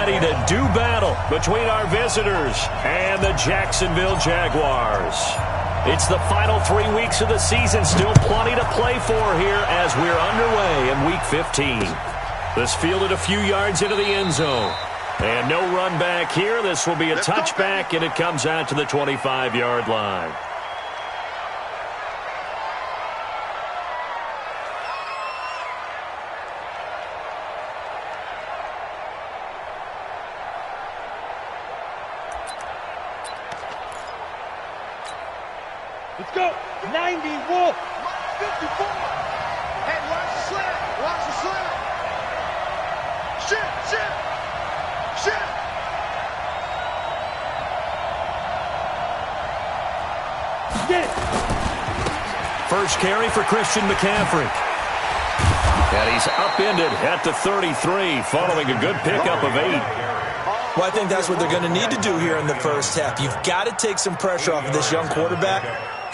ready to do battle between our visitors and the Jacksonville Jaguars. It's the final 3 weeks of the season. Still plenty to play for here as we're underway in Week 15. This fielded a few yards into the end zone. And no run back here. This will be a touchback, and it comes out to the 25-yard line. Let's go. 90, Wolf. 54. Hey, watch the slant. Watch the slant. Shit. Get it. First carry for Christian McCaffrey. And he's upended at the 33 following a good pickup of 8. Well, I think that's what they're going to need to do here in the first half. You've got to take some pressure off of this young quarterback,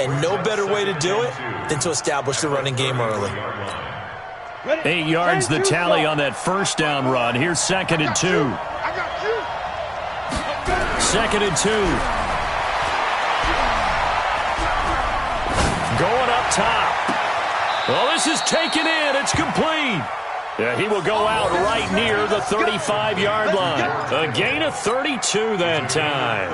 and no better way to do it than to establish the running game early. 8 yards the tally on that first down run. Here's 2nd and 2. 2nd and 2. Going up top. Well, this is taken in. It's complete. Yeah, he will go out right near the 35-yard line. A gain of 32 that time.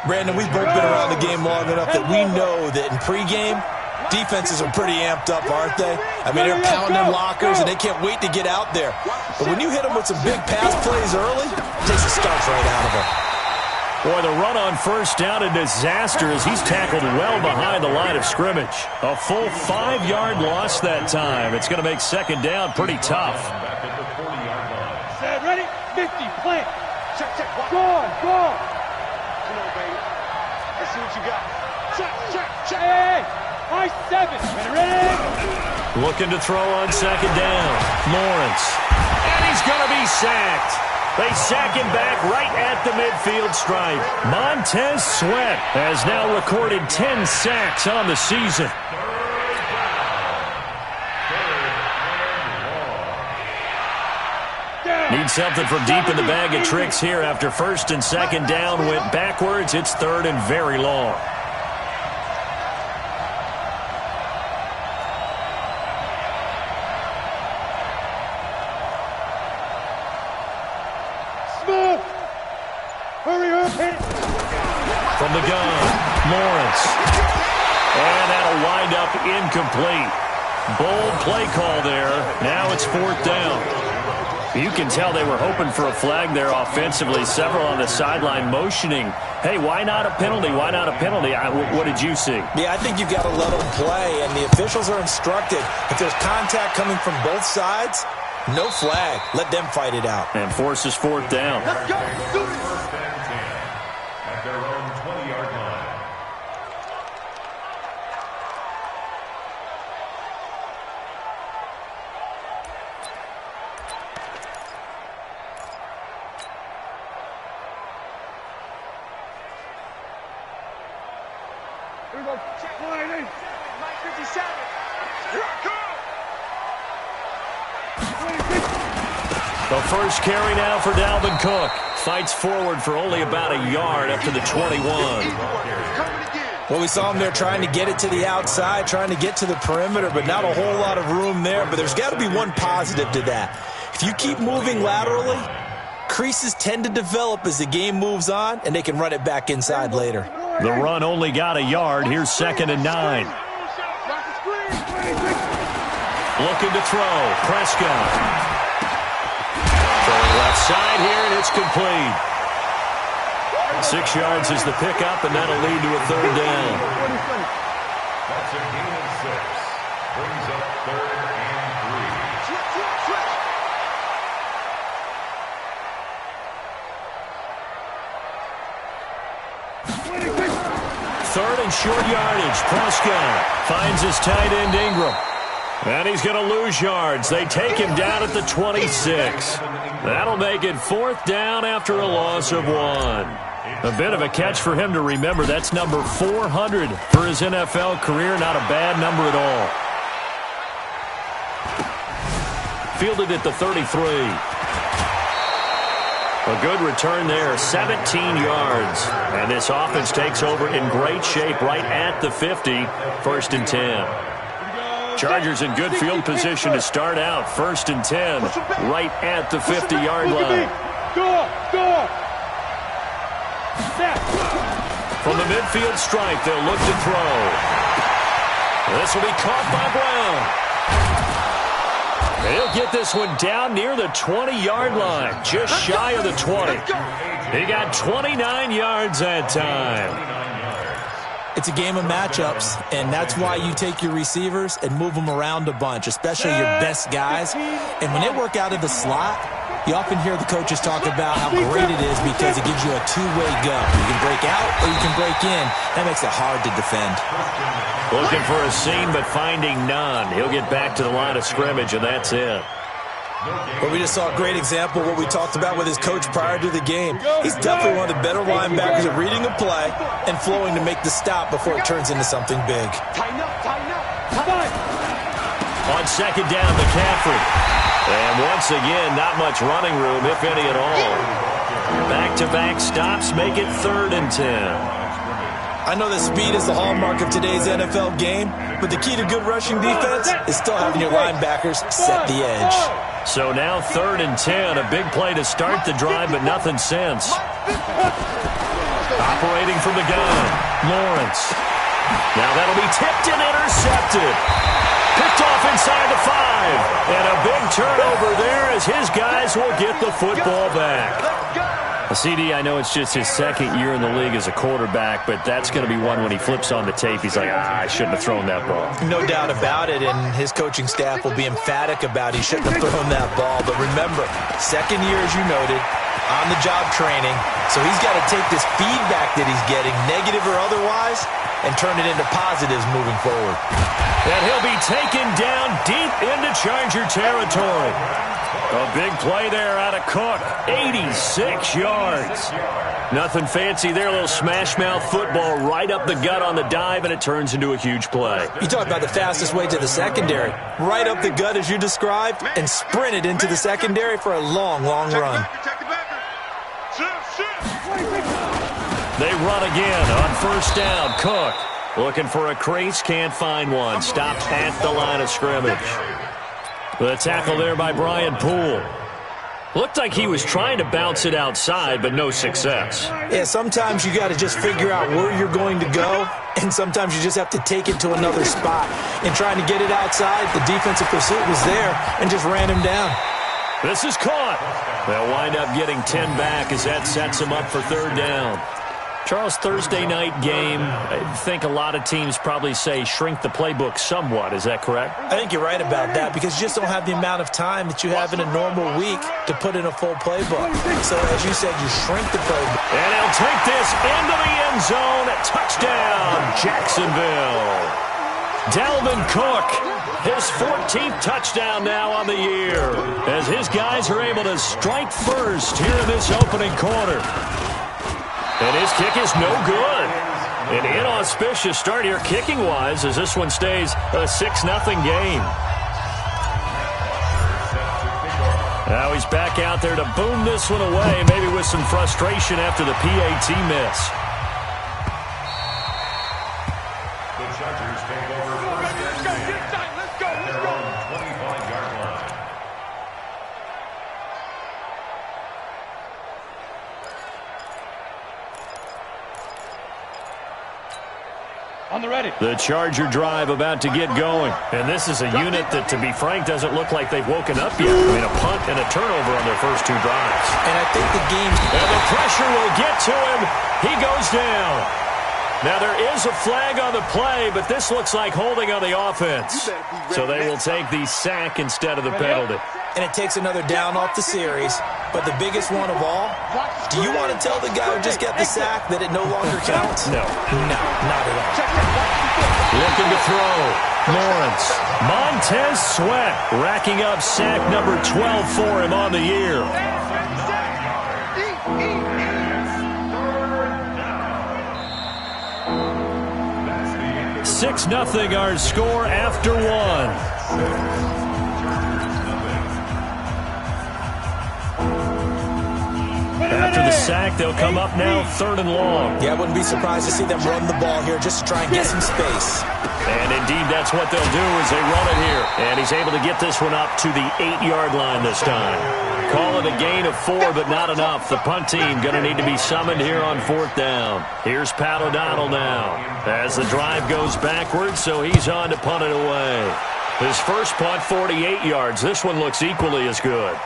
Brandon, we've both been around the game long enough that we know that in pregame, defenses are pretty amped up, aren't they? I mean, they're pounding them lockers, and they can't wait to get out there. But when you hit them with some big pass plays early, it takes the starch right out of them. Boy, the run on first down, a disaster as he's tackled well behind the line of scrimmage. A full 5-yard loss that time. It's going to make second down pretty tough. Set, ready? 50, plant. Check. Go on. Come on, baby. Let's see what you got. Check. Hey. Nice 7. Ready? Looking to throw on second down. Lawrence. And he's going to be sacked. They sack him back right at the midfield stripe. Montez Sweat has now recorded 10 sacks on the season. Need something from deep in the bag of tricks here after first and second down went backwards. It's third and very long. From the gun, Lawrence. And that'll wind up incomplete. Bold play call there. Now it's 4th down. You can tell they were hoping for a flag there offensively. Several on the sideline motioning. Hey, why not a penalty? Why not a penalty? What did you see? Yeah, I think you've got to let them play, and the officials are instructed. If there's contact coming from both sides, no flag. Let them fight it out. And forces 4th down. Let's go. Do this. At their own 20-yard line. Here we go. Check. Mike 57. Here I come. The first carry now for Dalvin Cook. Fights forward for only about a yard up to the 21. Well, we saw him there trying to get it to the outside, trying to get to the perimeter, but not a whole lot of room there. But there's got to be one positive to that. If you keep moving laterally, creases tend to develop as the game moves on, and they can run it back inside later. The run only got a yard. Here's 2nd and 9. Looking to throw. Prescott. Left side here, and it's complete. 6 yards is the pickup, and that'll lead to a 3rd down. That's a gain of 6. Brings up 3rd and 3. 3rd and short yardage. Prescott finds his tight end Ingram. And he's going to lose yards. They take him down at the 26. That'll make it 4th down after a loss of 1. A bit of a catch for him to remember. That's number 400 for his NFL career. Not a bad number at all. Fielded at the 33. A good return there, 17 yards. And this offense takes over in great shape right at the 50, first and 10. Chargers in good field position to start out, first and 10, right at the 50-yard line. From the midfield stripe, they'll look to throw. This will be caught by Brown. He'll get this one down near the 20-yard line, just shy of the 20. He got 29 yards that time. It's a game of matchups, and that's why you take your receivers and move them around a bunch, especially your best guys. And when they work out of the slot, you often hear the coaches talk about how great it is because it gives you a two-way go. You can break out or you can break in. That makes it hard to defend. Looking for a seam, but finding none. He'll get back to the line of scrimmage, and that's it. Well, we just saw a great example of what we talked about with his coach prior to the game. He's definitely one of the better linebackers at reading a play and flowing to make the stop before it turns into something big. Tighten up, tighten up. Come on. On second down, McCaffrey. And once again, not much running room, if any at all. Back-to-back stops make it 3rd and 10. I know that speed is the hallmark of today's NFL game, but the key to good rushing defense is still having your linebackers set the edge. So now 3rd and 10, a big play to start the drive, but nothing since. Operating from the gun, Lawrence. Now that'll be tipped and intercepted. Picked off inside the 5. And a big turnover there as his guys will get the football back. CD, I know it's just his second year in the league as a quarterback, but that's going to be one when he flips on the tape. He's like, I shouldn't have thrown that ball. No doubt about it, and his coaching staff will be emphatic about he shouldn't have thrown that ball. But remember, second year, as you noted, on-the-job training, so he's got to take this feedback that he's getting, negative or otherwise, and turn it into positives moving forward. And he'll be taken down deep into Charger territory. A big play there out of Cook, 86 yards. Nothing fancy there, a little smash-mouth football right up the gut on the dive, and it turns into a huge play. You talk about the fastest way to the secondary. Right up the gut as you described, and sprinted into the secondary for a long, long run. They run again on first down. Cook looking for a crease, can't find one. Stopped at the line of scrimmage. The tackle there by Brian Poole. Looked like he was trying to bounce it outside, but no success. Yeah, sometimes you got to just figure out where you're going to go, and sometimes you just have to take it to another spot. In trying to get it outside, the defensive pursuit was there and just ran him down. This is caught. They'll wind up getting 10 back as that sets them up for 3rd down. Charles, Thursday night game, I think a lot of teams probably say shrink the playbook somewhat. Is that correct? I think you're right about that because you just don't have the amount of time that you have in a normal week to put in a full playbook. So, as you said, you shrink the playbook. And he'll take this into the end zone. Touchdown, Jacksonville. Dalvin Cook, his 14th touchdown now on the year, as his guys are able to strike first here in this opening quarter. And his kick is no good. An inauspicious start here kicking-wise as this one stays a 6-0 game. Now he's back out there to boom this one away, maybe with some frustration after the PAT miss. The Chargers take over first and 10 at their own 25-yard line. On the ready. The Charger drive about to get going. And this is a unit that, to be frank, doesn't look like they've woken up yet. I mean, a punt and a turnover on their first 2 drives. And I think the game... And the pressure will get to him. He goes down. Now, there is a flag on the play, but this looks like holding on the offense. So they will take the sack instead of the penalty. And it takes another down off the series. But the biggest one of all, do you want to tell the guy who just got the sack that it no longer counts? No. No, not at all. Looking to throw. Lawrence. Montez Sweat racking up sack number 12 for him on the year. 6-0 our score after 1. sack. They'll come up now 3rd and long. Yeah, I wouldn't be surprised to see them run the ball here just to try and get some space. And indeed, that's what they'll do as they run it here. And he's able to get this one up to the 8-yard line this time. Call it a gain of 4, but not enough. The punt team going to need to be summoned here on 4th down. Here's Pat O'Donnell now as the drive goes backwards, so he's on to punt it away. His first punt, 48 yards. This one looks equally as good.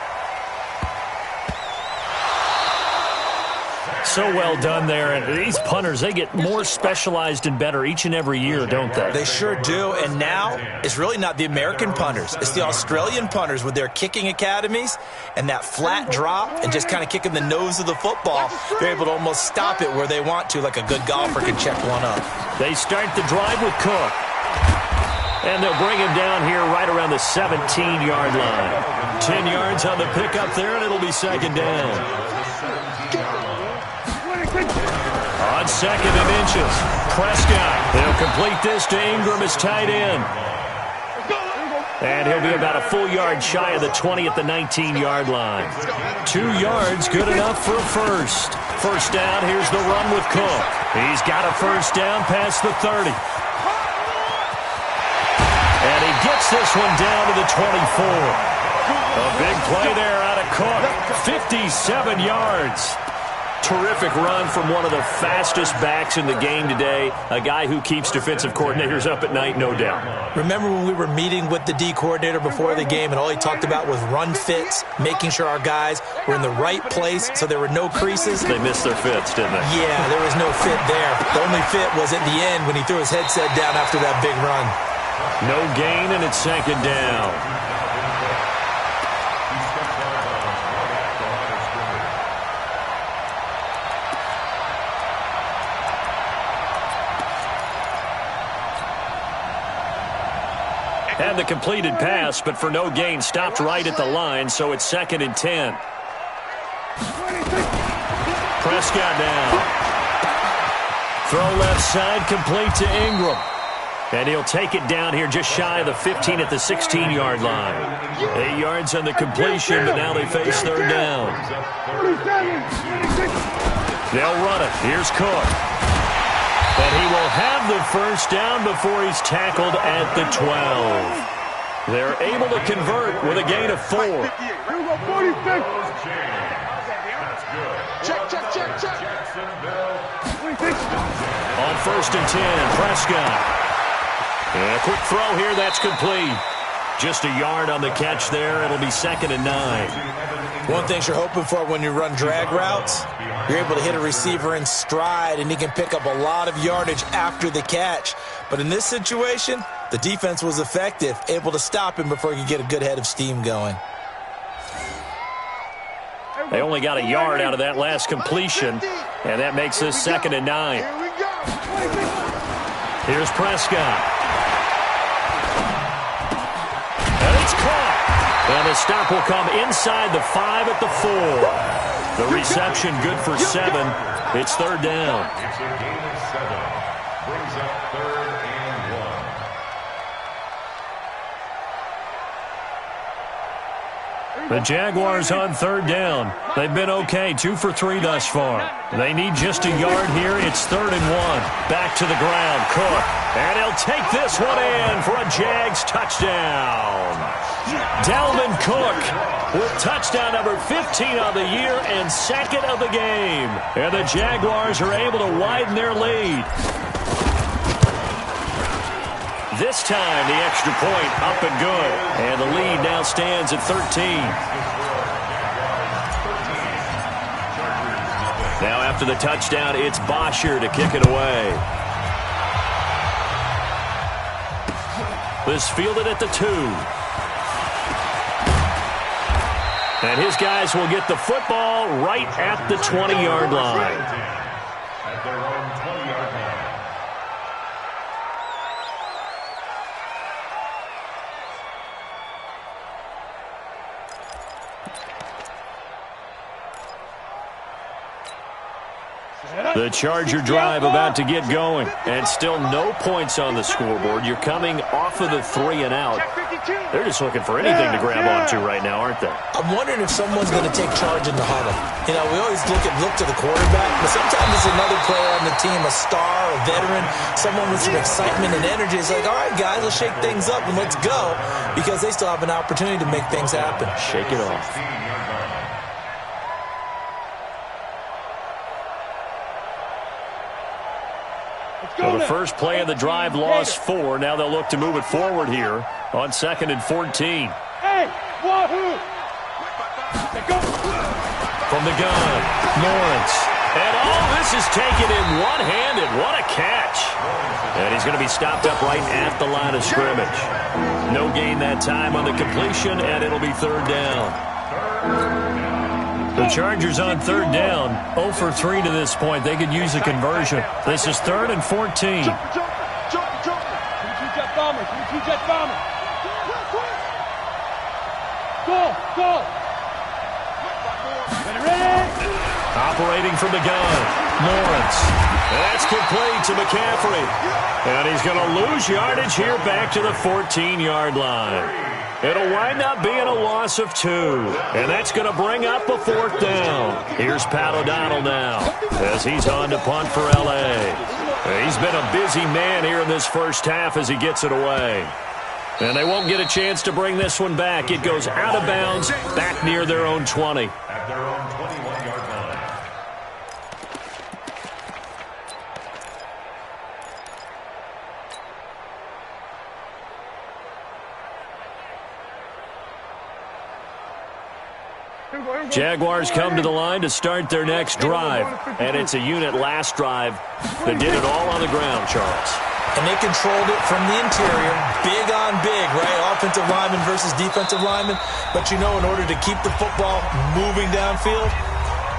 So well done there. And these punters, they get more specialized and better each and every year, don't they? They sure do. And now it's really not the American punters. It's the Australian punters with their kicking academies and that flat drop and just kind of kicking the nose of the football. They're able to almost stop it where they want to, like a good golfer can check one up. They start the drive with Cook. And they'll bring him down here right around the 17-yard line. 10 yards on the pickup there, and it'll be 2nd down. On 2nd and inches, Prescott. They'll complete this to Ingram as tight end. And he'll be about a full yard shy of the 20 at the 19-yard line. 2 yards, good enough for a first. First down, here's the run with Cook. He's got a first down past the 30. And he gets this one down to the 24. A big play there out of Cook. 57 yards. Terrific run from one of the fastest backs in the game today. A guy who keeps defensive coordinators up at night, no doubt. Remember when we were meeting with the D coordinator before the game and all he talked about was run fits, making sure our guys were in the right place so there were no creases? They missed their fits, didn't they? Yeah, there was no fit there. The only fit was at the end when he threw his headset down after that big run. No gain, and it's 2nd down. And the completed pass, but for no gain, stopped right at the line, so it's 2nd and 10. Prescott now. Throw left side, complete to Ingram. And he'll take it down here just shy of the 15 at the 16-yard line. 8 yards on the completion, but now they face 3rd down. They'll run it. Here's Cook. And he will have the first down before he's tackled at the 12. They're able to convert with a gain of 4. On 1st and 10, Prescott. And a quick throw here, that's complete. Just a yard on the catch there. It'll be 2nd and 9. One thing you're hoping for when you run drag routes, you're able to hit a receiver in stride, and he can pick up a lot of yardage after the catch. But in this situation, the defense was effective, able to stop him before he could get a good head of steam going. They only got a yard out of that last completion, and that makes this 2nd and 9. Here's Prescott. And it's caught. And the stop will come inside the 5 at the 4. The reception good for 7. It's 3rd down. It's a gain of 7. Brings up 3rd and 1. The Jaguars on 3rd down. They've been okay, 2 for 3 thus far. They need just a yard here. It's 3rd and 1. Back to the ground, Cook. And he'll take this one in for a Jags touchdown. Dalvin Cook with touchdown number 15 of the year and 2nd of the game. And the Jaguars are able to widen their lead. This time, the extra point up and good. And the lead now stands at 13. Now after the touchdown, it's Bosher to kick it away. This fielded at the 2. And his guys will get the football right at the 20-yard line. At their own 20-yard line. The Charger drive about to get going, and still no points on the scoreboard. You're coming off of the 3 and out. They're just looking for anything to grab onto right now, aren't they? I'm wondering if someone's going to take charge in the huddle. You know, we always look to the quarterback, but sometimes it's another player on the team, a star, a veteran, someone with some excitement and energy. It's like, all right, guys, let's shake things up and let's go, because they still have an opportunity to make things happen. Shake it off. So the first play of the drive lost 4. Now they'll look to move it forward here on 2nd and 14. Hey, wahoo! From the gun, Lawrence. And this is taken in one-handed. What a catch. And he's going to be stopped up right at the line of scrimmage. No gain that time on the completion, and it'll be 3rd down. The Chargers on 3rd down, 0 for 3 to this point. They could use a conversion. This is 3rd and 14. Jump. 2-jet bomber. 2-jet bomber. Go. Ready. Operating from the gun, Lawrence. And that's complete to McCaffrey. And he's going to lose yardage here back to the 14-yard line. It'll wind up being a loss of 2. And that's going to bring up a 4th down. Here's Pat O'Donnell now as he's on to punt for L.A. He's been a busy man here in this first half as he gets it away. And they won't get a chance to bring this one back. It goes out of bounds back near their own 20. At their own 21-yard line. Jaguars come to the line to start their next drive. And it's a unit last drive that did it all on the ground, Charles. And they controlled it from the interior, big on big, right? Offensive lineman versus defensive lineman. But, you know, in order to keep the football moving downfield,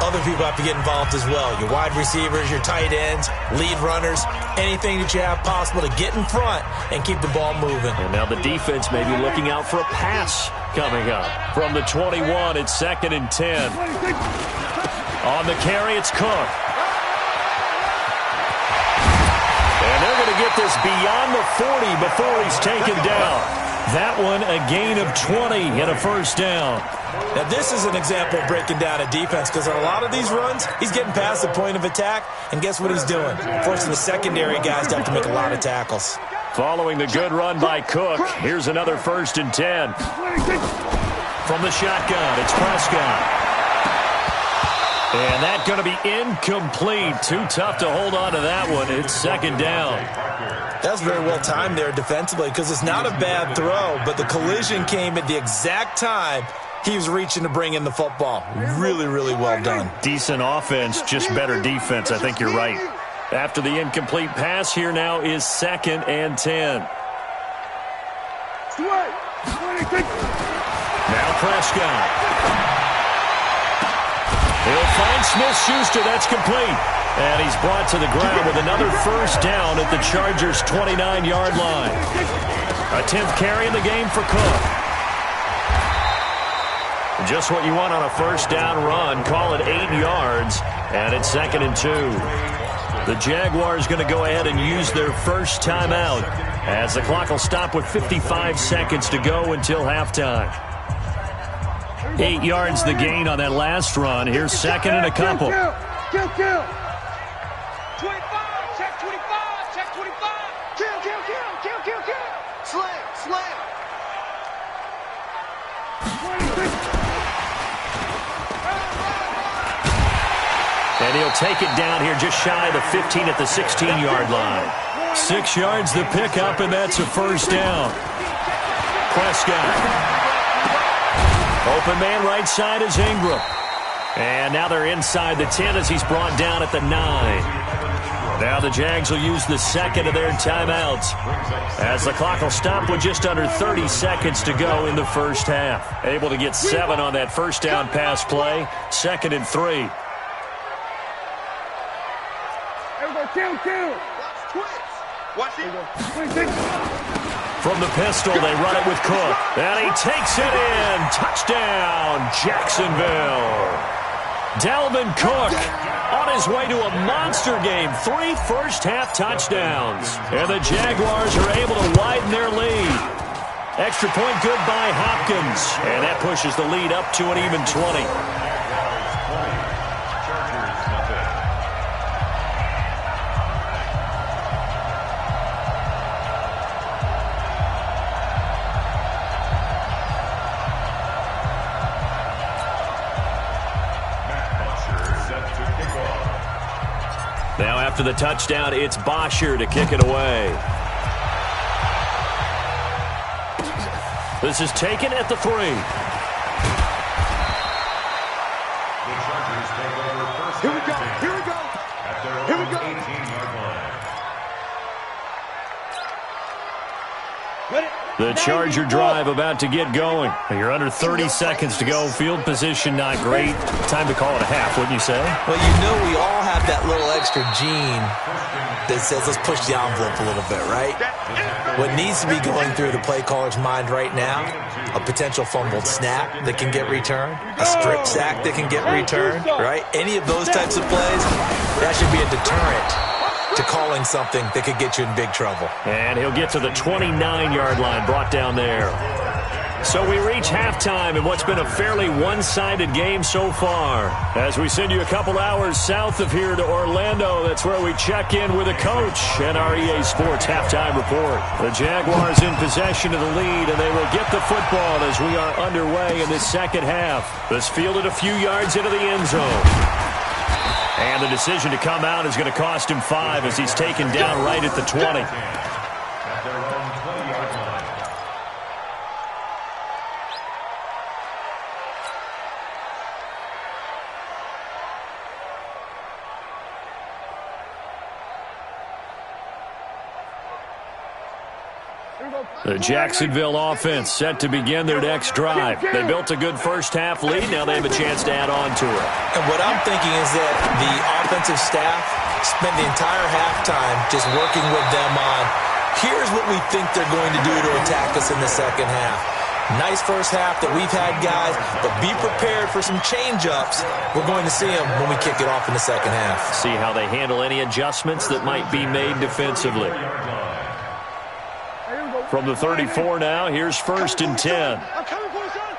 other people have to get involved as well. Your wide receivers, your tight ends, lead runners, anything that you have possible to get in front and keep the ball moving. And now the defense may be looking out for a pass coming up. From the 21, it's 2nd and 10. On the carry, it's Cook. And they're going to get this beyond the 40 before he's taken down. That one, a gain of 20 and a 1st down. Now, this is an example of breaking down a defense, because on a lot of these runs, he's getting past the point of attack, and guess what he's doing? Forcing the secondary guys to have to make a lot of tackles. Following the good run by Cook, here's another 1st and 10. From the shotgun, it's Prescott. And that's going to be incomplete. Too tough to hold on to that one. It's 2nd down. That's very well timed there defensively, because it's not a bad throw, but the collision came at the exact time he was reaching to bring in the football. Really, really well done. Decent offense, just better defense. I think you're right. After the incomplete pass, here now is 2nd and 10. Now Prescott. He'll find Smith-Schuster. That's complete. And he's brought to the ground with another 1st down at the Chargers' 29-yard line. A 10th carry in the game for Cook. Just what you want on a 1st down run. Call it 8 yards. And it's 2nd and 2. The Jaguars going to go ahead and use their first timeout as the clock will stop with 55 seconds to go until halftime. 8 yards the gain on that last run. Here's 2nd and a couple. Kill. 25, check 25, check 25. Kill. Slam. And he'll take it down here just shy of the 15 at the 16-yard line. 6 yards the pickup, and that's a 1st down. Prescott. Open man right side is Ingram. And now they're inside the 10 as he's brought down at the 9. Now the Jags will use the 2nd of their timeouts as the clock will stop with just under 30 seconds to go in the first half. Able to get 7 on that 1st down pass play. 2nd and 3. Kill. Watch it. From the pistol, they run it with Cook. And he takes it in. Touchdown, Jacksonville. Dalvin Cook on his way to a monster game. 3 first-half touchdowns. And the Jaguars are able to widen their lead. Extra point good by Hopkins. And that pushes the lead up to an even 20. Now after the touchdown, it's Bosher to kick it away. This is taken at the 3. The Chargers take over first. Here we go. Here we go. At their Here we own go. 18-yard line. Ready? The Charger drive about to get going. You're under 30 seconds to go. Field position not great. Time to call it a half, wouldn't you say? Well, you know we all have that little extra gene that says let's push the envelope a little bit, right? What needs to be going through the play caller's mind right now, a potential fumbled snap that can get returned, a strip sack that can get returned, right? Any of those types of plays, that should be a deterrent to calling something that could get you in big trouble. And he'll get to the 29-yard line, brought down there. So we reach halftime in what's been a fairly one-sided game so far. As we send you a couple hours south of here to Orlando, that's where we check in with a coach and our EA Sports halftime report. The Jaguars in possession of the lead, and they will get the football as we are underway in this second half. This fielded a few yards into the end zone. And the decision to come out is going to cost him 5 as he's taken down right at the 20. At their own 20-yard line. The Jacksonville offense set to begin their next drive. They built a good first-half lead. Now they have a chance to add on to it. And what I'm thinking is that the offensive staff spent the entire halftime just working with them on, here's what we think they're going to do to attack us in the second half. Nice first half that we've had, guys, but be prepared for some change-ups. We're going to see them when we kick it off in the second half. See how they handle any adjustments that might be made defensively. From the 34 now, here's 1st and 10. I'm coming for you, son.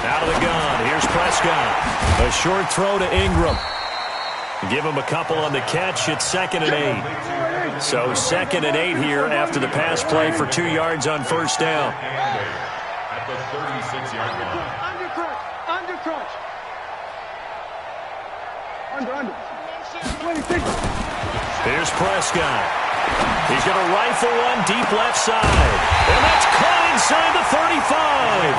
Out of the gun, here's Prescott. A short throw to Ingram. Give him a couple on the catch. It's 2nd and 8. So 2nd and 8 here after the pass play for 2 yards on first down. At the 36-yard line. Under crunch. Under crunch. Under. 26. Here's Prescott. He's going to rifle one deep left side. And that's caught inside the 35.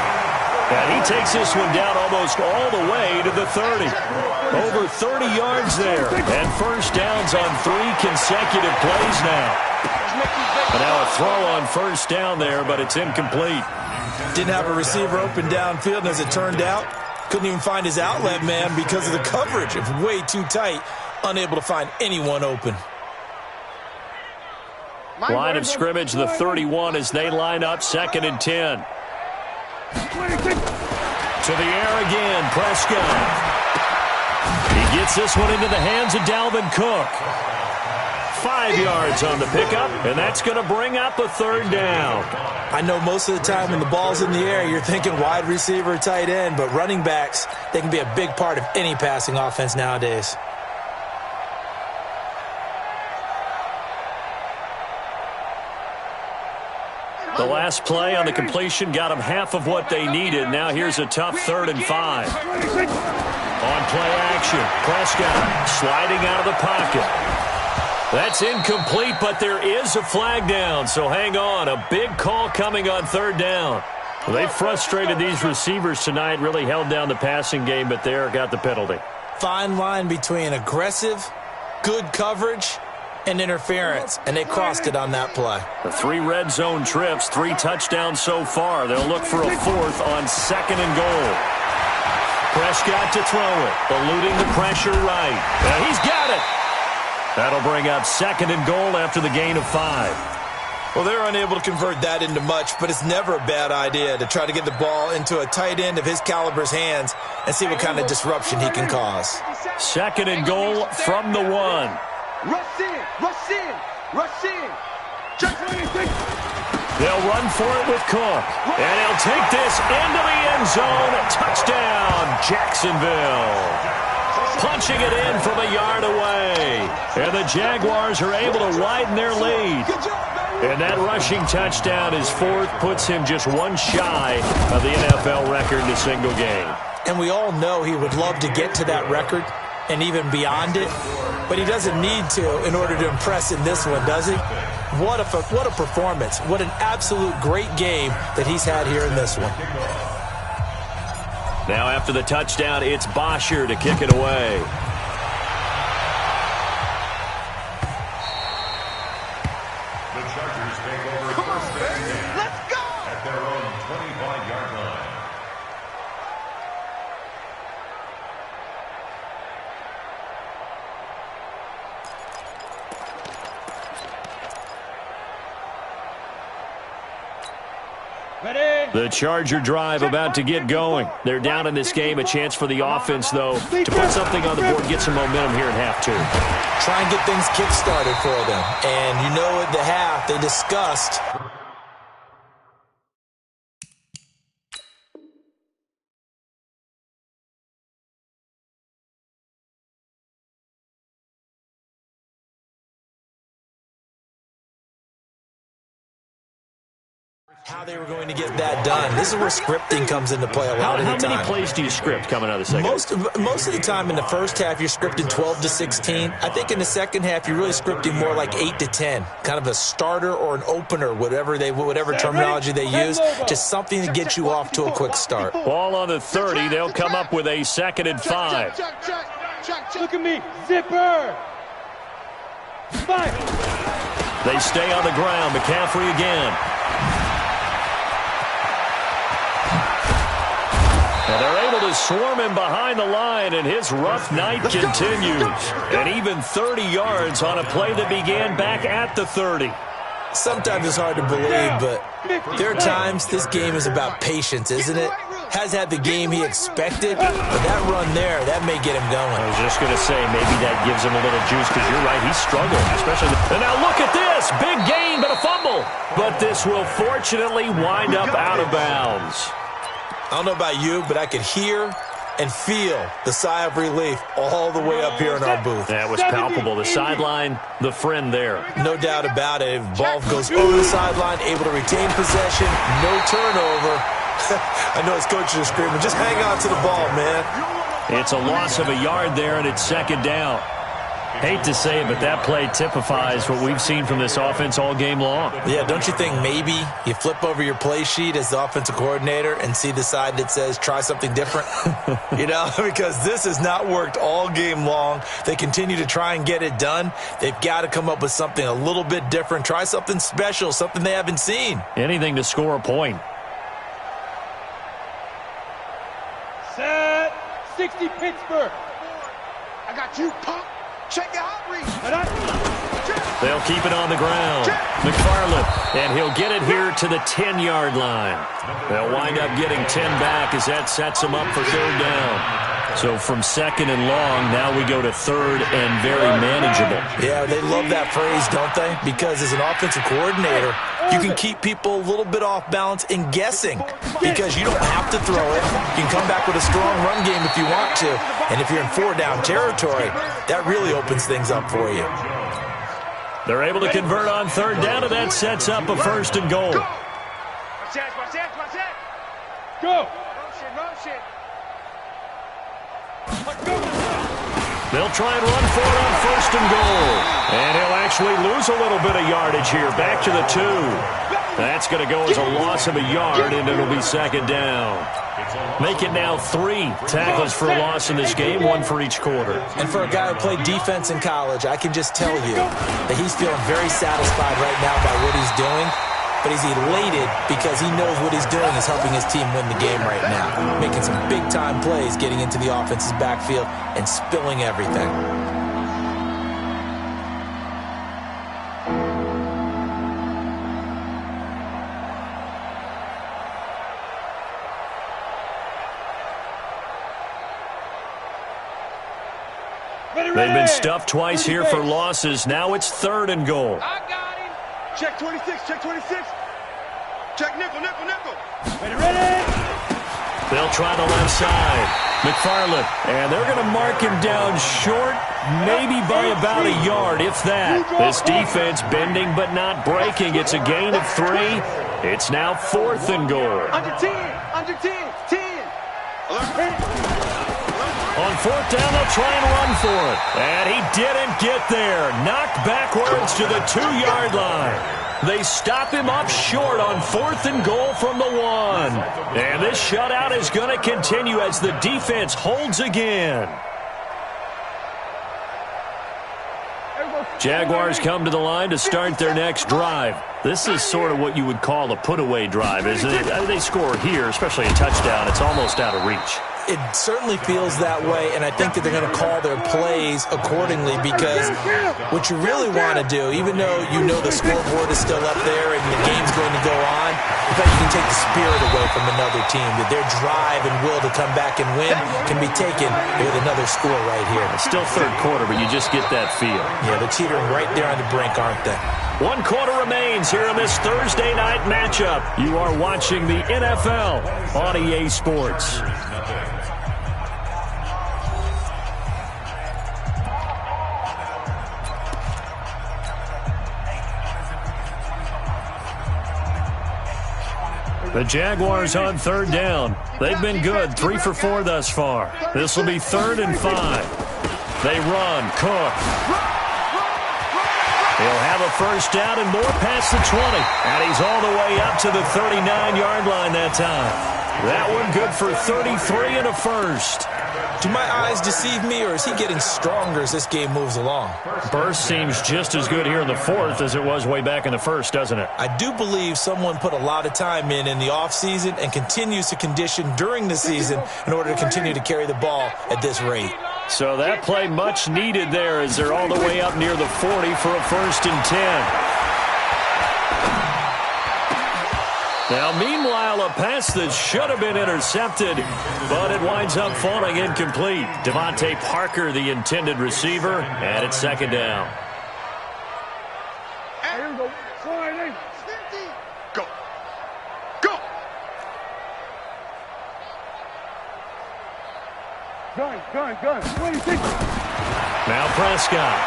And he takes this one down almost all the way to the 30. Over 30 yards there. And first downs on 3 consecutive plays now. And now a throw on first down there, but it's incomplete. Didn't have a receiver open downfield, and as it turned out, couldn't even find his outlet man because of the coverage. It was way too tight, unable to find anyone open. Line of scrimmage, the 31 as they line up 2nd and 10. To the air again, Prescott. He gets this one into the hands of Dalvin Cook. 5 yards on the pickup, and that's going to bring up a 3rd down. I know most of the time when the ball's in the air, you're thinking wide receiver, tight end, but running backs, they can be a big part of any passing offense nowadays. The last play on the completion got them half of what they needed. Now here's a tough 3rd and 5. On play action, Prescott sliding out of the pocket. That's incomplete, but there is a flag down, so hang on. A big call coming on 3rd down. Well, they frustrated these receivers tonight, really held down the passing game, but there got the penalty. Fine line between aggressive, good coverage, and interference, and they crossed it on that play. The 3 red zone trips, 3 touchdowns so far. They'll look for a 4th on 2nd and goal. Prescott to throw it, eluding the pressure right. Now he's got it. That'll bring up 2nd and goal after the gain of 5. Well, they're unable to convert that into much, but it's never a bad idea to try to get the ball into a tight end of his caliber's hands and see what kind of disruption he can cause. 2nd and goal from the 1. Rush in. Rush in. Rush in. They'll run for it with Cook. And he'll take this into the end zone. Touchdown, Jacksonville. Punching it in from a yard away. And the Jaguars are able to widen their lead. And that rushing touchdown is fourth, puts him just one shy of the NFL record in a single game. And we all know he would love to get to that record and even beyond it, but he doesn't need to in order to impress in this one, does he? What a performance. What an absolute great game that he's had here in this one. Now after the touchdown, it's Bosher to kick it away. The Chargers take over first and 10. Let's go! At their own 25-yard line. The Charger drive about to get going. They're down in this game. A chance for the offense, though, to put something on the board, get some momentum here in half two. Try and get things kick-started for them. And you know at the half, they discussed how they were going to get that done. This is where scripting comes into play a lot of the time. How many plays do you script coming out of the second? Most of the time in the first half, you're scripting 12 to 16. I think in the second half, you're really scripting more like 8 to 10. Kind of a starter or an opener, whatever terminology they use. Just something to get you off to a quick start. Ball on the 30. They'll come up with a 2nd and 5. Look at me. Zipper. 5. They stay on the ground. McCaffrey again. And they're able to swarm him behind the line, and his rough night continues. And even 30 yards on a play that began back at the 30. Sometimes it's hard to believe, but there are times this game is about patience, isn't it? Has had the game he expected, but that run there, that may get him going. I was just going to say, maybe that gives him a little juice, because you're right, he's struggled, especially. And now look at this, big gain, but a fumble. But this will fortunately wind up out of bounds. I don't know about you, but I could hear and feel the sigh of relief all the way up here in our booth. That was palpable. The sideline, the friend there. No doubt about it. Ball goes over the sideline, able to retain possession, no turnover. I know his coaches are screaming, just hang on to the ball, man. It's a loss of a yard there, and it's 2nd down. Hate to say it, but that play typifies what we've seen from this offense all game long. Yeah, don't you think maybe you flip over your play sheet as the offensive coordinator and see the side that says try something different? You know, because this has not worked all game long. They continue to try and get it done. They've got to come up with something a little bit different. Try something special, something they haven't seen. Anything to score a point. Set. 60 Pittsburgh. I got you, punk. Check your outreach. They'll keep it on the ground. McFarland, and he'll get it here to the 10-yard line. They'll wind up getting 10 back as that sets them up for 3rd down. So from 2nd and long, now we go to 3rd and very manageable. Yeah, they love that phrase, don't they? Because as an offensive coordinator, you can keep people a little bit off balance and guessing because you don't have to throw it. You can come back with a strong run game if you want to. And if you're in 4-down territory, that really opens things up for you. They're able to convert on 3rd down, and that sets up a 1st and goal. Go. They'll try and run for it on 1st and goal. And he'll actually lose a little bit of yardage here. Back to the 2. That's going to go as a loss of a yard, and it'll be 2nd down. Make it now 3 tackles for a loss in this game, 1 for each quarter. And for a guy who played defense in college, I can just tell you that he's feeling very satisfied right now by what he's doing. But he's elated because he knows what he's doing is helping his team win the game right now. Making some big-time plays, getting into the offense's backfield, and spilling everything. They've been stuffed twice here for losses. Now it's 3rd and goal. Check 26, check 26. Check nickel, nickel, nickel. Ready? They'll try the left side. McFarland, and they're going to mark him down short, maybe by about a yard, if that. This defense bending but not breaking. It's a gain of 3. It's now 4th and goal. Under 10, 10. On 4th down, they'll try and run for it. And he didn't get there. Knocked backwards to the 2-yard line. They stop him up short on 4th and goal from the 1. And this shutout is going to continue as the defense holds again. Jaguars come to the line to start their next drive. This is sort of what you would call a put-away drive, isn't it? They score here, especially a touchdown. It's almost out of reach. It certainly feels that way, and I think that they're going to call their plays accordingly, because what you really want to do, even though you know the scoreboard is still up there and the game's going to go on, I bet you can take the spirit away from another team, that their drive and will to come back and win can be taken with another score right here. It's still third quarter, but you just get that feel. Yeah, they're teetering right there on the brink, aren't they? 1 quarter remains here in this Thursday night matchup. You are watching the NFL on EA Sports. The Jaguars on 3rd down. They've been good, 3 for 4 thus far. This will be 3rd and 5. They run. Cook. He'll have a first down and more past the 20. And he's all the way up to the 39-yard line that time. That one good for 33 and a first. Do my eyes deceive me, or is he getting stronger as this game moves along? Burst seems just as good here in the 4th as it was way back in the 1st, doesn't it? I do believe someone put a lot of time in the offseason and continues to condition during the season in order to continue to carry the ball at this rate. So that play much needed there as they're all the way up near the 40 for a 1st and 10. Now, meanwhile, a pass that should have been intercepted, but it winds up falling incomplete. Devontae Parker, the intended receiver, and it's 2nd down. Here we go. Go. Go. Gun. 26. Now Prescott.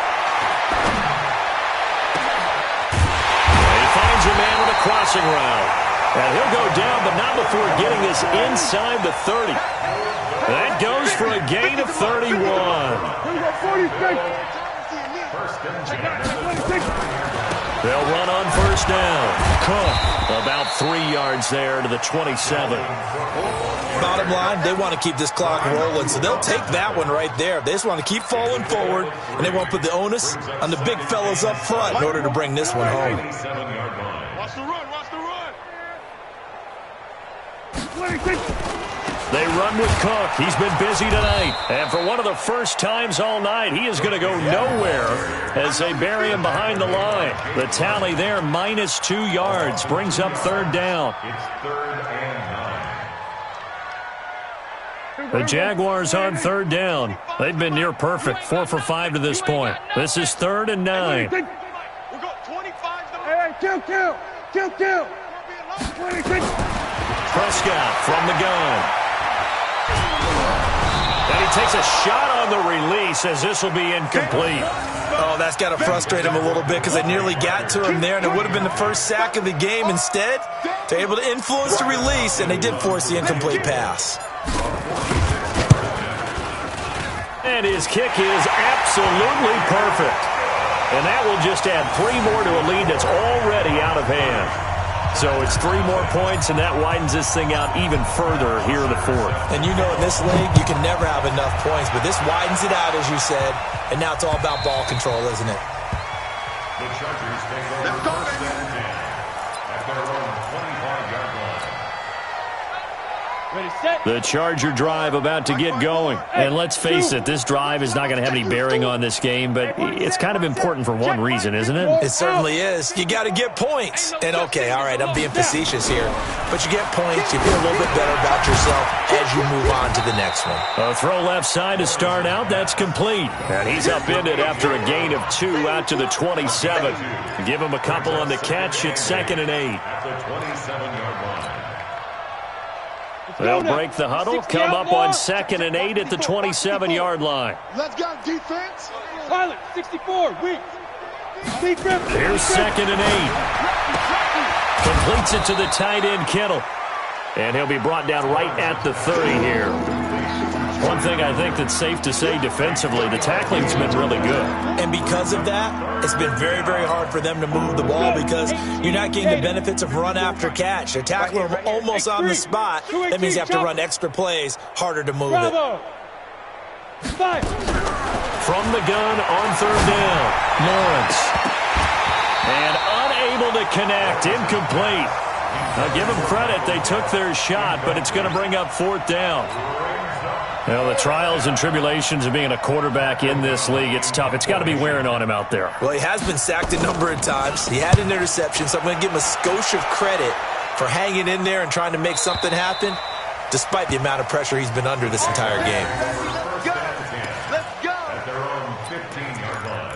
And he finds a man with a crossing route. And he'll go down, but not before getting us inside the 30. That goes for a gain of 31. Here we go. 46. They'll run on 1st down. Cook, about 3 yards there to the 27. Bottom line, they want to keep this clock rolling, so they'll take that one right there. They just want to keep falling forward, and they won't put the onus on the big fellas up front in order to bring this one home. Watch the run. 26. They run with Cook. He's been busy tonight. And for one of the first times all night, he is going to go nowhere as they bury him behind the line. The tally there, minus 2 yards, brings up 3rd down. It's 3rd and 9. The Jaguars on 3rd down. They've been near perfect, 4 for 5 to this point. This is 3rd and 9. We'll go 25. Hey, kill. 26. Prescott from the gun. And he takes a shot on the release as this will be incomplete. Oh, that's got to frustrate him a little bit because they nearly got to him there, and it would have been the first sack of the game. Instead, they're able to influence the release, and they did force the incomplete pass. And his kick is absolutely perfect. And that will just add 3 more to a lead that's already out of hand. So it's 3 more points, and that widens this thing out even further here in the 4th. And you know in this league, you can never have enough points, but this widens it out, as you said, and now it's all about ball control, isn't it? The Chargers take over 1st and 10 at their own 25-yard line. The Charger drive about to get going. And let's face it, this drive is not going to have any bearing on this game, but it's kind of important for one reason, isn't it? It certainly is. You got to get points. And, okay, all right, I'm being facetious here, but you get points, you feel a little bit better about yourself as you move on to the next one. A throw left side to start out. That's complete. And he's upended after a gain of 2 out to the 27. Give him a couple on the catch. It's 2nd and 8. At the 27-yard line. They'll break the huddle, come up on 2nd and 8 at the 27-yard line. Let's go, defense. Pilot, 64, weak. Here's 2nd and 8. Completes it to the tight end, Kittle. And he'll be brought down right at the 30 here. One thing I think that's safe to say defensively, the tackling's been really good. And because of that, it's been very, very hard for them to move the ball because you're not getting the benefits of run after catch. They're tackling them almost on the spot. That means you have to run extra plays, harder to move it. From the gun on 3rd down, Lawrence. And unable to connect, incomplete. Now give them credit, they took their shot, but it's going to bring up 4th down. Well, the trials and tribulations of being a quarterback in this league, it's tough. It's got to be wearing on him out there. Well, he has been sacked a number of times. He had an interception, so I'm going to give him a skosh of credit for hanging in there and trying to make something happen, despite the amount of pressure he's been under this entire game. Let's go. At their own 15-yard line.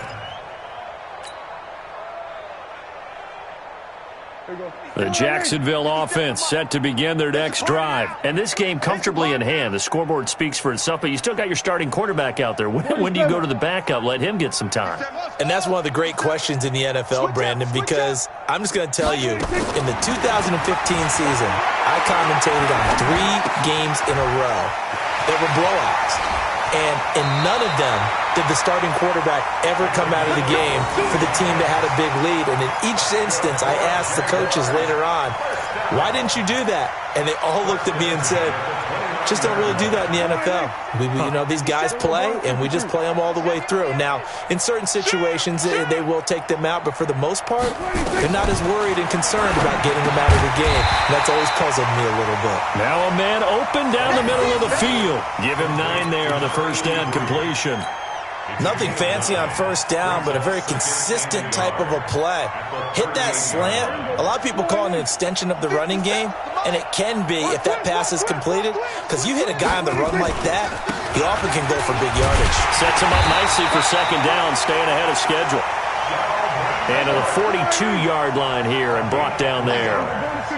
The Jacksonville offense set to begin their next drive. And this game comfortably in hand. The scoreboard speaks for itself, but you still got your starting quarterback out there. When do you go to the backup? Let him get some time. And that's one of the great questions in the NFL, Brandon, because I'm just going to tell you, in the 2015 season, I commentated on 3 games in a row that were blowouts. And in none of them did the starting quarterback ever come out of the game for the team that had a big lead. And in each instance, I asked the coaches later on, why didn't you do that? And they all looked at me and said, just don't really do that in the NFL. These guys play, and we just play them all the way through. Now, in certain situations, they will take them out, but for the most part, they're not as worried and concerned about getting them out of the game. That's always puzzled me a little bit. Now a man open down the middle of the field. Give him 9 there on the 1st down completion. Nothing fancy on 1st down, but a very consistent type of a play. Hit that slant. A lot of people call it an extension of the running game, and it can be if that pass is completed, because you hit a guy on the run like that, he often can go for big yardage. Sets him up nicely for 2nd down, staying ahead of schedule. And to the 42-yard line here and brought down there.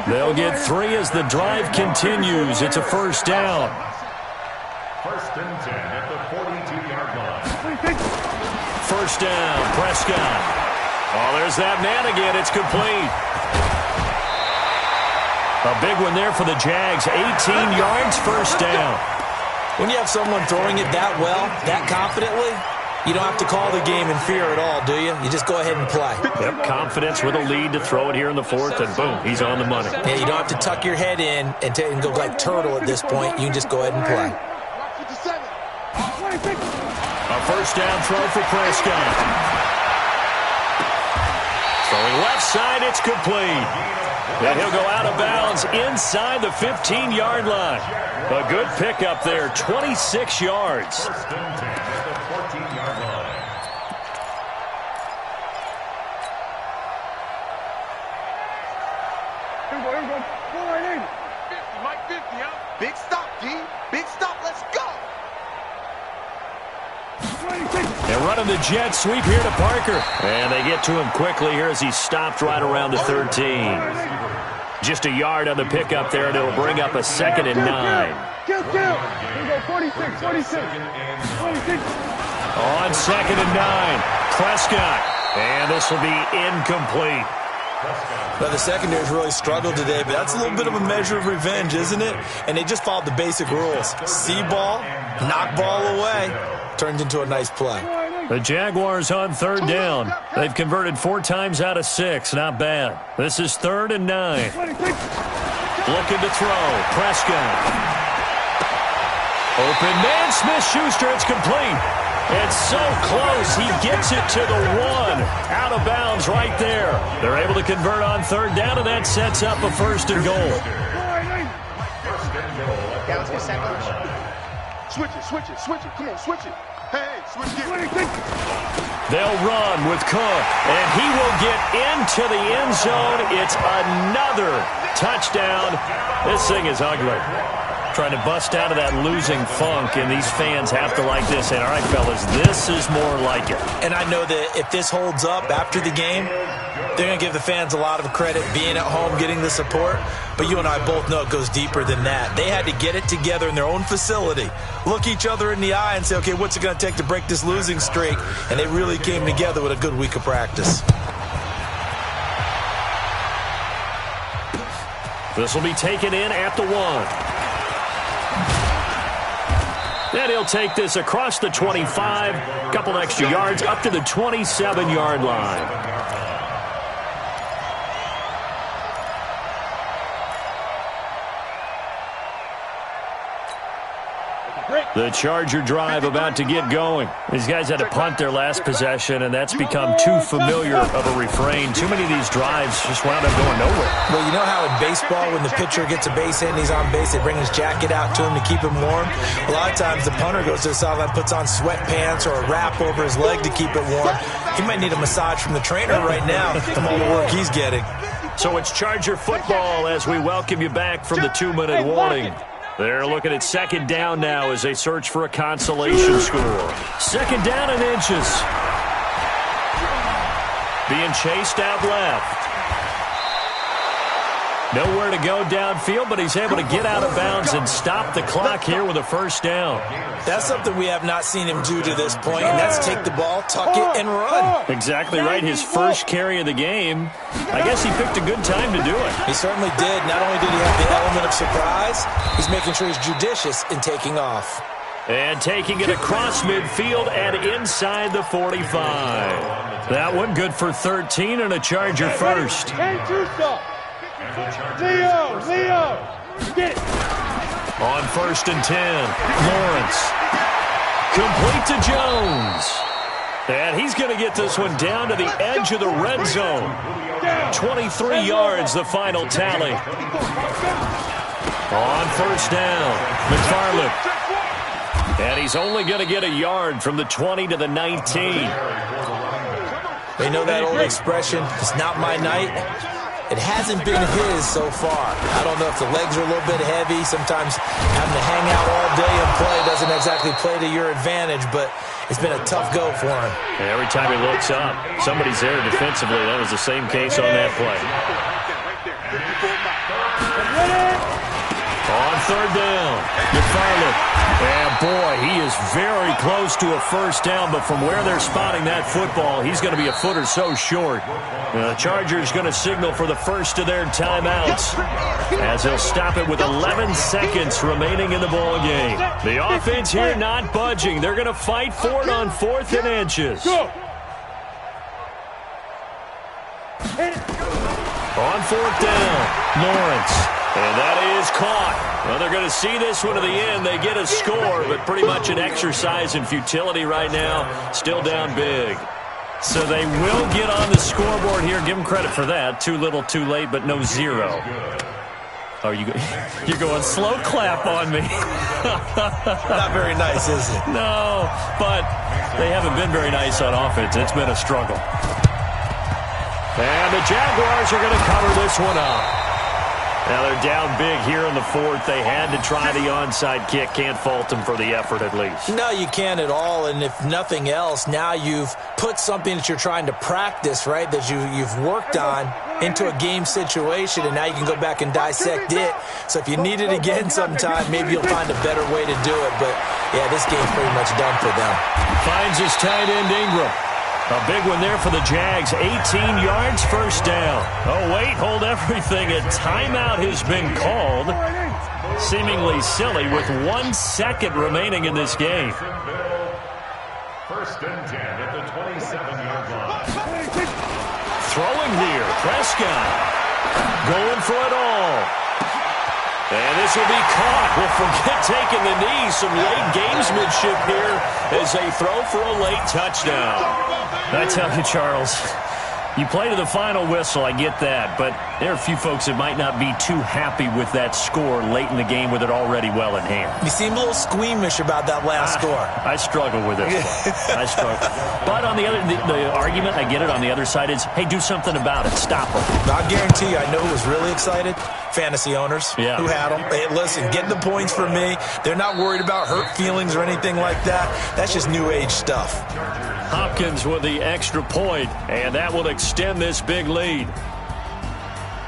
They'll get 3 as the drive continues. It's a 1st down. 1st and 10 at the 42-yard line. 1st down, Prescott. Oh, there's that man again. It's complete. A big one there for the Jags. 18 yards, 1st down. When you have someone throwing it that well, that confidently, you don't have to call the game in fear at all, do you? You just go ahead and play. Yep, confidence with a lead to throw it here in the 4th, and boom, he's on the money. Yeah, you don't have to tuck your head in and go like turtle at this point. You can just go ahead and play. A 1st down throw for Prescott. Throwing left side, it's complete. And he'll go out of bounds inside the 15-yard line. A good pickup there, 26 yards. 1st and 10 at the 14-yard line. Here we go. 50, Mike 50, huh? Big stop, D. Big stop. Let's go. They're running the jet sweep here to Parker. And they get to him quickly here as he stopped right around the 13. Just a yard on the pickup there, and it'll bring up a 2nd and 9. Here we go, 46. 26. On 2nd and 9, Prescott. And this will be incomplete. Well, the secondary's really struggled today, but that's a little bit of a measure of revenge, isn't it? And they just followed the basic rules. See ball, knock ball away. Turns into a nice play. The Jaguars on 3rd down. They've converted 4 times out of 6. Not bad. This is 3rd and 9. Looking to throw. Prescott. Open man. Smith-Schuster. It's complete. It's so close. He gets it to the 1. Out of bounds right there. They're able to convert on 3rd down, and that sets up a 1st and goal. 1st and goal. Switch it. Come on, switch it. Hey, switch it. They'll run with Cook, and he will get into the end zone. It's another touchdown. This thing is ugly. Trying to bust out of that losing funk, and these fans have to like this. And all right, fellas, this is more like it. And I know that if this holds up after the game, they're going to give the fans a lot of credit being at home, getting the support. But you and I both know it goes deeper than that. They had to get it together in their own facility, look each other in the eye and say, okay, what's it going to take to break this losing streak? And they really came together with a good week of practice. This will be taken in at the 1. And he'll take this across the 25, a couple extra yards, up to the 27-yard line. The Charger drive about to get going. These guys had to punt their last possession, and that's become too familiar of a refrain. Too many of these drives just wound up going nowhere. Well, you know how in baseball, when the pitcher gets a base hit and he's on base, they bring his jacket out to him to keep him warm? A lot of times the punter goes to the sideline, puts on sweatpants or a wrap over his leg to keep it warm. He might need a massage from the trainer right now from all the work he's getting. So it's Charger football as we welcome you back from the 2-minute warning. They're looking at second down now as they search for a consolation score. Second down and inches. Being chased out left. Nowhere to go downfield, but he's able to get out of bounds and stop the clock here with a first down. That's something we have not seen him do to this point, and that's take the ball, tuck it, and run. Exactly right. His first carry of the game. I guess he picked a good time to do it. He certainly did. Not only did he have the element of surprise, he's making sure he's judicious in taking off. And taking it across midfield and inside the 45. That one good for 13 and a Charger first. Leo, get it. On 1st and 10, Lawrence. Complete to Jones. And he's going to get this one down to the edge of the red zone. 23 yards, the final tally. On 1st down, McFarland. And he's only going to get a yard from the 20 to the 19. They know that old expression, it's not my night. It hasn't been his so far. I don't know if the legs are a little bit heavy. Sometimes having to hang out all day and play doesn't exactly play to your advantage, but it's been a tough go for him. And every time he looks up, somebody's there defensively. That was the same case on that play. On 3rd down, McFarland. And boy, he is very close to a first down, but from where they're spotting that football, he's going to be a foot or so short. The Chargers going to signal for the first of their timeouts as they'll stop it with 11 seconds remaining in the ball game. The offense here not budging. They're going to fight for it on 4th and inches. On 4th down, Lawrence. And that is caught. Well, they're going to see this one to the end. They get a score, but pretty much an exercise in futility right now. Still down big. So they will get on the scoreboard here. Give them credit for that. Too little, too late, but no zero. Oh, you're going slow clap on me. Not very nice, is it? No, but they haven't been very nice on offense. It's been a struggle. And the Jaguars are going to cover this one up. Now they're down big here in the 4th. They had to try the onside kick. Can't fault them for the effort at least. No, you can't at all. And if nothing else, now you've put something that you're trying to practice, right, that you've worked on into a game situation, and now you can go back and dissect it. So if you need it again sometime, maybe you'll find a better way to do it. But, yeah, this game's pretty much done for them. Finds his tight end, Ingram. A big one there for the Jags. 18 yards, first down. Oh, wait, hold everything. A timeout has been called. Seemingly silly with 1 second remaining in this game. 1st and 10 at the 27-yard line. Throwing here, Prescott. Going for it all. And this will be caught. Well, forget taking the knee. Some late gamesmanship here as they throw for a late touchdown. I tell you, Charles, you play to the final whistle, I get that. But There are a few folks that might not be too happy with that score late in the game with it already well in hand. You seem a little squeamish about that last score. I struggle with this one. I struggle. But on the other, the argument, I get it, on the other side is, hey, do something about it. Stop them. I guarantee you, I know who was really excited. Fantasy owners who had them. Hey, listen, get the points for me. They're not worried about hurt feelings or anything like that. That's just new age stuff. Hopkins with the extra point, and that will extend this big lead.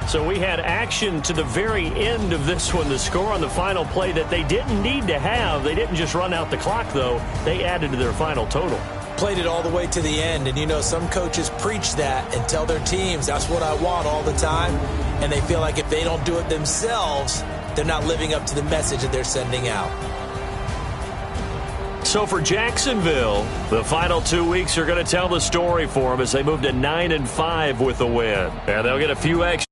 So we had action to the very end of this one. The score on the final play that they didn't need to have. They didn't just run out the clock, though. They added to their final total. Played it all the way to the end, and you know some coaches preach that and tell their teams that's what I want all the time, and they feel like if they don't do it themselves, they're not living up to the message that they're sending out. So for Jacksonville, the final 2 weeks are going to tell the story for them as they move to 9-5 with a win. And they'll get a few extra